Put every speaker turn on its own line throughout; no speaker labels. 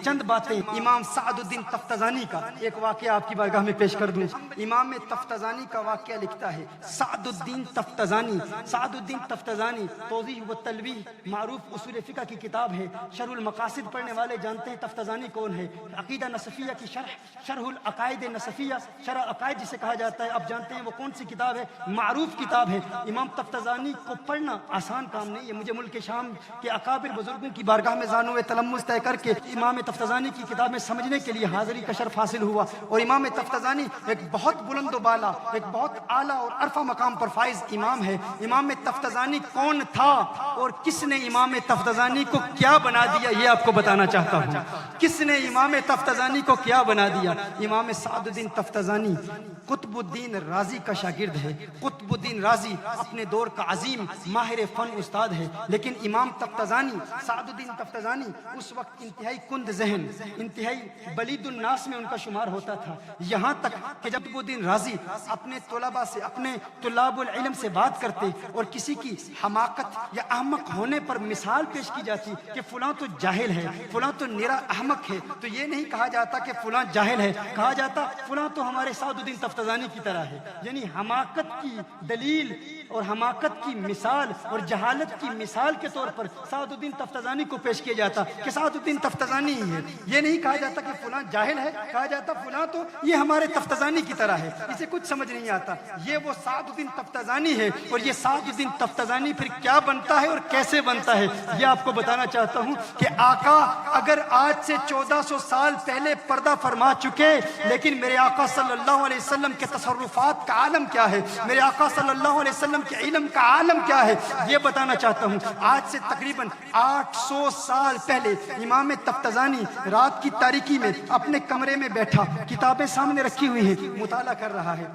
چند باتیں امام سعد الدین تفتزانی کا ایک واقعہ آپ کی بارگاہ میں پیش کر دوں۔ امام تفتزانی کا واقعہ لکھتا ہے سعد الدین تفتزانی توضیح و تلویح معروف اصول فقہ کی کتاب ہے۔ شرح المقاصد پڑھنے والے جانتے ہیں تفتزانی کون ہے۔ عقیدہ نصفیہ کی شرح العقائد نصفیہ، شرح عقائد جسے کہا جاتا ہے، اب جانتے ہیں وہ کون سی کتاب ہے، معروف کتاب ہے۔ امام تفتزانی کو پڑھنا آسان کام نہیں ہے۔ مجھے ملک شام کے اکابر بزرگوں کی بارگاہ میں زانو تلمس طے کر کے امام تفتزانی کی کتاب میں سمجھنے کے لیے حاضری کا شرف حاصل ہوا، اور امام تفتزانی ایک بہت بلند و بالا، ایک بہت اعلیٰ اور عرفہ مقام پر فائز امام ہے۔ امام تفتزانی کون تھا اور کس نے امام تفتزانی کو کیا بنا دیا، یہ آپ کو بتانا چاہتا ہوں۔ کس نے امام تفتزانی کو کیا بنا دیا؟ امام سعد الدین تفتزانی قطب الدین رازی کا شاگرد ہے۔ قطب الدین رازی اپنے دور کا عظیم ماہر فن استاد ہے، لیکن امام تفتزانی سعد الدین تفتزانی اس وقت انتہائی کند ذہن، انتہائی بلید الناس میں ان کا شمار ہوتا تھا، یہاں تک کہ جب قطب الدین رازی اپنے طلباء سے، اپنے طلاب العلم سے بات کرتے اور کسی کی حماقت یا احمق ہونے پر مثال پیش کی جاتی کہ فلاں تو جاہل ہے، فلاں تو نرا احمق ہے، تو یہ نہیں کہا جاتا کہ فلاں جاہل ہے، کہا جاتا فلاں تو ہمارے سعد الدین تفتزانی کی طرح ہے۔ یعنی حماقت کی دلیل اور حماقت کی مثال اور جہالت کی مثال کے طور پر سعد الدین تفتزانی کو پیش کیا جاتا کہ سعد الدین تفتزانی ہی ہے۔ یہ نہیں کہا جاتا کہ فلاں جاہل ہے، کہا جاتا فلاں تو یہ ہمارے تفتزانی کی طرح ہے، اسے کچھ سمجھ نہیں آتا، یہ وہ سعد الدین تفتزانی ہے۔ اور یہ سعد الدین تفتزانی پھر کیا بنتا ہے اور کیسے بنتا ہے، یہ آپ کو بتانا چاہتا ہوں کہ آقا اگر آج سے 1400 سال پہلے پردہ فرما چکے، لیکن میرے آقا صلی اللہ علیہ وسلم کے تصرفات کا عالم کیا ہے، میرے آقا صلی اللہ علیہ وسلم کے علم کا عالم کیا ہے، یہ بتانا چاہتا ہوں۔ آج سے تقریباً 800 سال پہلے امام تفتزانی رات کی تاریکی میں اپنے کمرے میں بیٹھا، کتابیں سامنے رکھی ہوئی ہیں، مطالعہ کر رہا ہے،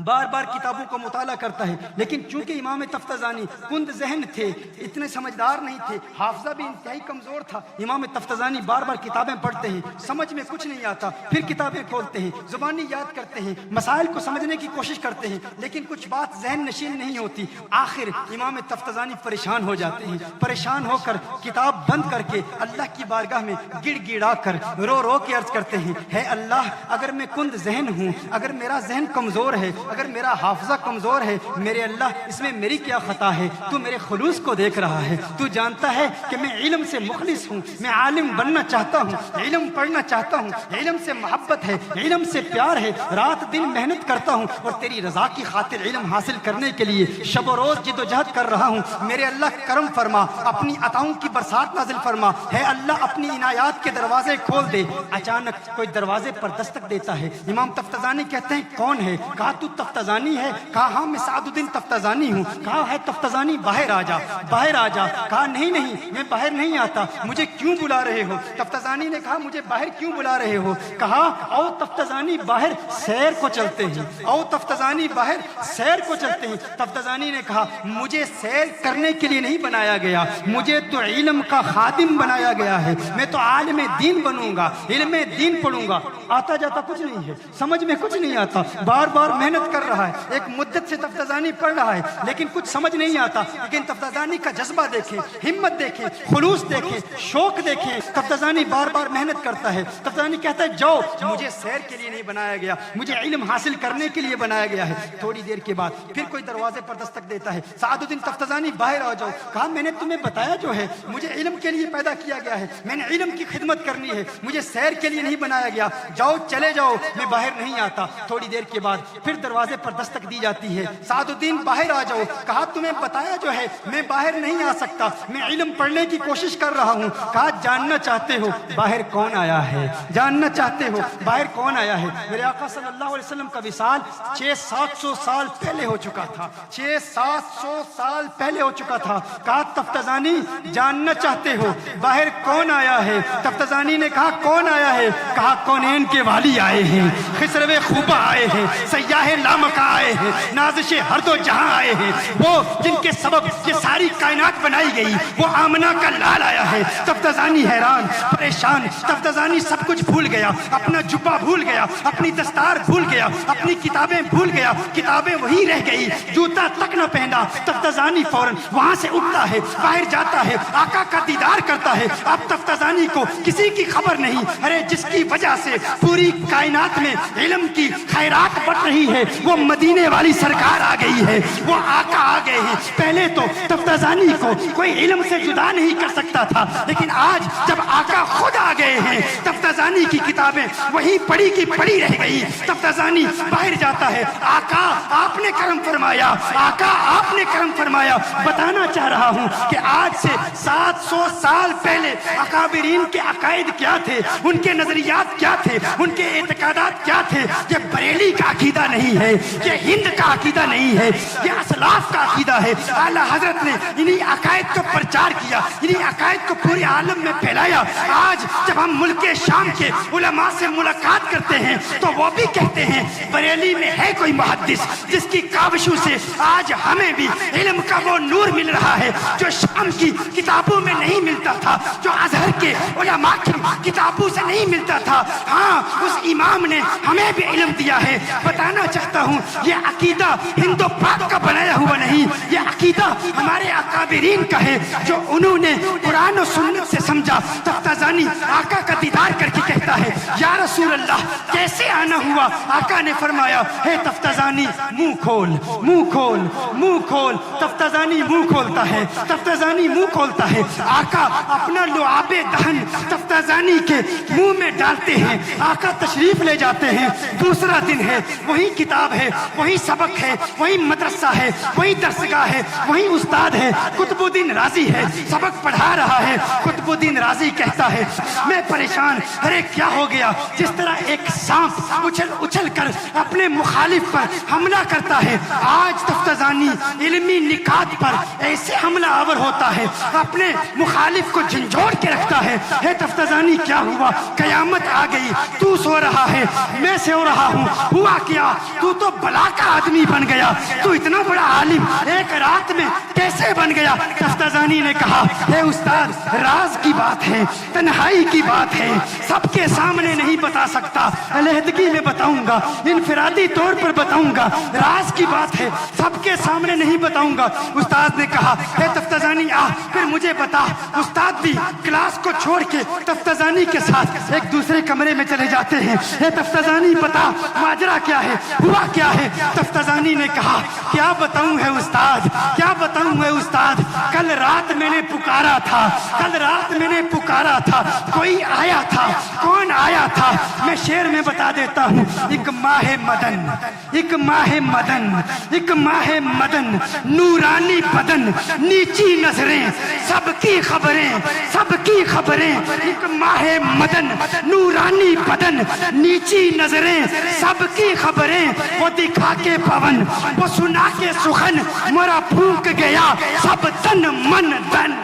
بار بار کتابوں کو مطالعہ کرتا ہے، لیکن چونکہ امام تفتزانی کند ذہن تھے، اتنے سمجھدار نہیں تھے، حافظہ بھی انتہائی کمزور تھا، امام تفتزانی بار بار کتابیں پڑھتے ہیں، سمجھ میں کچھ نہیں آتا، پھر کتابیں کھولتے ہیں، زبانی یاد کرتے ہیں، مسائل کو سمجھنے کی کوشش کرتے ہیں، لیکن کچھ بات ذہن نشین نہیں ہوتی۔ آخر امام تفتزانی پریشان ہو جاتے ہیں، پریشان ہو کر کتاب بند کر کے اللہ کی بارگاہ میں گڑ گڑا کر رو رو کے عرض کرتے ہیں، ہے اللہ اگر میں کند ذہن ہوں، اگر میرا ذہن کمزور ہے، اگر میرا حافظہ کمزور ہے، میرے اللہ اس میں میری کیا خطا ہے، تو میرے خلوص کو دیکھ رہا ہے، تو جانتا ہے کہ میں علم سے مخلص ہوں، میں عالم بننا چاہتا ہوں، علم پڑھنا چاہتا ہوں، علم سے محبت ہے، علم سے پیار ہے، رات دن محنت کرتا ہوں اور تیری رضا کی خاطر علم حاصل کرنے کے لیے شب و روز جد و جہد کر رہا ہوں، میرے اللہ کرم فرما، اپنی عطاؤں کی برسات نازل فرما، ہے اللہ اپنی عنایات کے دروازے کھول دے۔ اچانک کوئی دروازے پر دستک دیتا ہے، امام تفتزانی کہتے ہیں کون ہے؟ کہا تو تفتزانی ہے؟ کہا ہاں میں سعد الدین تفتزانی ہوں۔ کہا ہے تفتزانی باہر آ جا، باہر آ جا۔ کہا نہیں نہیں میں باہر نہیں آتا، مجھے کیوں بلا رہے ہو؟ تفتزانی نے کہا مجھے باہر کیوں بلا رہے ہو؟ کہا او تفتزانی باہر سیر کو چلتے ہیں، او تفتزانی باہر سیر کو چلتے ہیں۔ تفتزانی نے کہا مجھے سیر کرنے کے لیے نہیں بنایا گیا، مجھے تو علم کا خادم بنایا گیا ہے، میں تو عالم دین بنوں گا، علم دین پڑھوں گا۔ آتا جاتا کچھ نہیں ہے، سمجھ میں کچھ نہیں آتا، بار بار محنت کر رہا ہے، ایک مدت سے تفتزانی پڑھ رہا ہے لیکن کچھ سمجھ نہیں آتا، لیکن تفتزانی کا جذبہ دیکھیں، ہمت دیکھیں، خلوص دیکھیں، شوق دیکھیں، تفتزانی بار بار محنت کرتا ہے۔ تفتزانی کہتا ہے جاؤ، مجھے سیر کے لیے نہیں بنایا گیا، مجھے علم حاصل کرنے کے لیے بنایا گیا ہے۔ تھوڑی دیر کے بعد پھر کوئی دروازے پر دستک دیتا ہے، سعد الدین تفتزانی باہر آ جاؤ۔ کہا میں نے تمہیں بتایا جو ہے، مجھے علم کے لیے پیدا کیا گیا ہے، میں نے علم کی خدمت کرنی ہے، مجھے سیر کے لیے نہیں بنایا گیا، جاؤ چلے جاؤ، میں باہر نہیں آتا۔ تھوڑی دیر کے بعد پھر دروازے پر دستک دی جاتی ہے، سعد الدین باہر آ جاؤ۔ کہا تمہیں بتایا جو ہے میں باہر نہیں آ سکتا، میں علم پڑھنے کی کوشش کر رہا ہوں۔ کہا جاننا چاہتے ہو باہر کون آیا ہے؟ جاننا چاہتے ہو باہر کون آیا ہے؟ میرے آقا صلی اللہ علیہ وسلم کا وصال 600-700 سال پہلے ہو چکا تھا، 600-700 سال پہلے ہو چکا تھا۔ کہا تفتزانی جاننا چاہتے ہو باہر کون آیا ہے؟ تفتزانی نے کہا کون آیا ہے؟ کہا کونین کے والی آئے ہیں، خسرو خوبہ آئے ہیں، سیاح لامکاں آئے ہیں، نازش ہر دو جہاں آئے ہیں، وہ جن کے سبب یہ ساری کائنات بنائی گئی، وہ آمنہ کا لال آیا ہے۔ تفتزانی حیران پریشان، تفتزانی سب کچھ بھول گیا، اپنا جبہ بھول گیا، اپنی دستار بھول گیا، اپنی کتابیں بھول گیا، کتابیں وہی رہ گئی، جوتا تک نہ پہنا۔ تفتزانی فوراً وہاں سے اٹھتا ہے، باہر جاتا ہے، آقا کا دیدار کرتا ہے۔ اب تفتزانی کو کسی کی خبر نہیں، ارے جس کی وجہ سے پوری کائنات میں علم کی خیرات بٹ رہی ہے، وہ مدینے والی سرکار آ گئی ہے، وہ آقا آ گئے ہیں۔ پہلے تو تفتزانی کو کوئی علم سے جدا نہیں کر سکتا تھا، لیکن آج جب آقا خود آ گئے ہیں، تفتزانی کی کتابیں وہی پڑھی کی پڑھی رہ گئی۔ تفتزانی باہر جاتا ہے، آقا آپ نے کرم فرمایا، آقا آپ نے کرم فرمایا۔ بتانا چاہ رہا ہوں کہ آج سے 700 سال پہلے اکابرین کے عقائد کیا تھے، ان کے نظریات کیا تھے، ان کے اعتقادات کیا تھے۔ یہ بریلی کا عقیدہ نہیں ہے، یہ ہند کا عقیدہ نہیں ہے، یہ اسلاف کا عقیدہ ہے۔ اعلیٰ حضرت نے انہی عقائد کو پرچار کیا، انہی عقائد کو پورے عالم میں پھیلایا۔ آج جب ہم ملک شام کے علماء سے ملاقات کرتے ہیں تو وہ بھی کہتے ہیں بریلی میں ہے کوئی محدث جس کی کاوشوں سے آج ہمیں بھی علم کا وہ نور مل رہا ہے جو شام کی کتابوں میں نہیں ملتا تھا، جو ازہر کے علماء کی کتابوں سے نہیں ملتا تھا۔ ہاں، اس امام نے ہمیں بھی علم دیا ہے۔ بتانا چاہتا ہوں یہ عقیدہ ہند و پاک کا بنایا ہوا نہیں، یہ عقیدہ ہمارے اکابرین کا ہے جو انہوں نے قرآن و سنت سے سمجھا۔ تفتزانی آقا کا دیدار کر کے کہتا ہے یا رسول اللہ کیسے آنا ہوا؟ آقا نے فرمایا ہے تفتزانی منہ کھول، منہ کھول، منہ کھول۔ تفتزانی منہ کھولتا ہے، تفتزانی منہ کھولتا ہے۔ آقا اپنا لعاب دہن تفتزانی کے منہ میں ڈالتے ہیں، آقا تشریف لے جاتے ہیں۔ دوسرا دن ہے، وہی کتاب ہے، وہی سبق ہے، وہی مدرسہ ہے، وہی درسگاہ ہے، وہی استاد ہے، قطب الدین رازی ہے، سبق پڑھا رہا ہے۔ قطب الدین رازی کہتا ہے میں پریشان، ارے کیا ہو گیا؟ جس طرح ایک سانپ اچھل اچھل کر اپنے مخالف پر حملہ کرتا ہے، آج تفتزانی علمی نکات پر ایسے حملہ آور ہوتا ہے، اپنے مخالف کو جھنجھوڑ کے رکھتا ہے۔ ہے تفتزانی کیا ہوا؟ قیامت آ گئی، تو سو رہا ہے، میں سو رہا ہوں، ہوا کیا؟ تو بلا کا آدمی بن گیا، تو اتنا بڑا عالم ایک رات میں کیسے بن گیا؟ تفتزانی نے کہا اے استاد، راز کی بات ہے، تنہائی کی بات ہے، سب کے سامنے نہیں بتا سکتا، علیحدگی میں بتاؤں گا، انفرادی طور پر بتاؤں گا، راز کی بات ہے، سب کے سامنے نہیں بتاؤں گا۔ استاد نے کہا اے تفتزانی آ، پھر مجھے بتا۔ استاد بھی کلاس کو چھوڑ کے تفتزانی کے ساتھ ایک دوسرے کمرے میں چلے جاتے ہیں۔ اے تفتزانی بتا ماجرا کیا ہے، ہوا کیا ہے؟ تفتزانی نے کہا کیا بتاؤں ہے استاد، کیا بتاؤں ہے استاد، کل رات میں نے پکارا تھا، کل رات میں نے پکارا تھا، کوئی آیا تھا، کون آیا تھا؟ میں شعر میں بتا دیتا ہوں، ایک ماہ مدن، ایک ماہ مدن، ایک ماہ مدن، نورانی بدن، نیچی نظریں، سب کی خبریں، سب کی خبریں، ایک ماہ مدن، نورانی بدن، نیچی نظریں، سب کی خبریں، وہ دکھا کے پون، وہ سنا کے سخن، مرا پھونک گیا سب تن من دن۔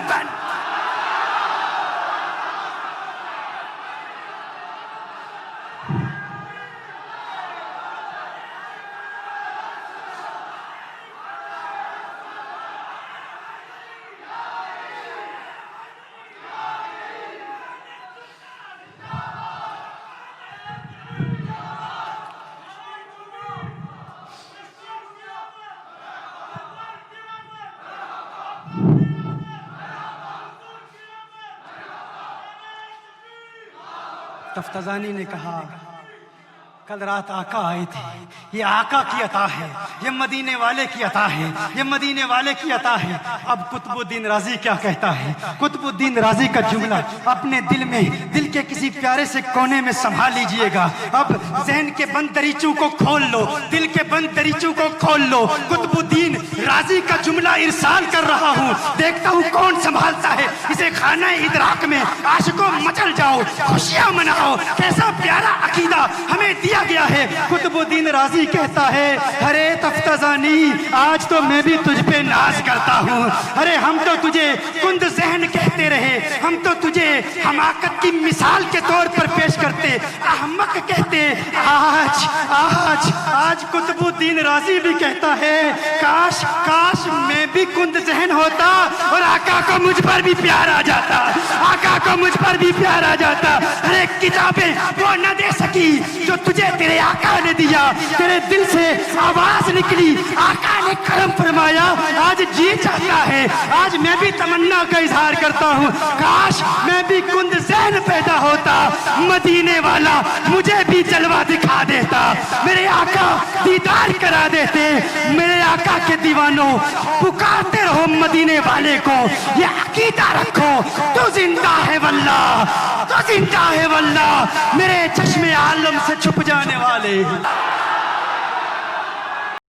تفتزانی نے کہا کل رات آقا آئے تھے، یہ آقا کی عطا ہے، یہ مدینے والے کی عطا ہے، یہ مدینے والے کی عطا ہے۔ اب قطب الدین رازی کیا کہتا ہے؟ قطب الدین رازی کا جملہ اپنے دل میں، دل کے کسی پیارے سے کونے میں سنبھال لیجئے گا۔ اب ذہن کے بند دریچوں کو کھول لو، دل کے بند دریچوں کو کھول لو۔ قطب الدین رازی کا جملہ ارسال کر رہا ہوں، دیکھتا ہوں کون سنبھالتا ہے اسے۔ خانہ ادراک میں عاشقوں مچل جاؤ، خوشیاں مناؤ، کیسا پیارا عقیدہ ہمیں دیا گیا ہے۔ قطب الدین رازی کہتا ہے ارے تفتزانی، آج تو میں بھی تجھ پہ ناز کرتا ہوں۔ ارے ہم تو تجھے کند ذہن کہتے رہے، ہم تو تجھے حماقت کی مثال کے طور پر پیش کرتے، احمق کہتے۔ آج آج قطبالدین رازی بھی کہتا ہے کاش کاش میں بھی کند ذہن ہوتا اور آقا کو مجھ پر بھی پیار آ جاتا، آقا کو مجھ پر بھی پیار آ جاتا۔ ہر ایک کتابیں وہ نہ دے سکی جو تجھے تیرے آقا نے دیا، تیرے دل سے آواز نکلی، آقا نے کرم فرمایا، آج جی چاہتا ہے، آج میں بھی تمنا کا اظہار کرتا ہوں کاش میں بھی کند ذہن پیدا ہوتا، مدینے والا مجھے بھی جلوہ دکھا دیتا، میرے آقا دیدار کرا دیتے۔ میرے آقا کے دیوانوں پکارتے رہو مدینے والے کو، یہ عقیدہ رکھو تو زندہ ہے واللہ، تو زندہ ہے واللہ، میرے چشم عالم سے چھپ جانے والے۔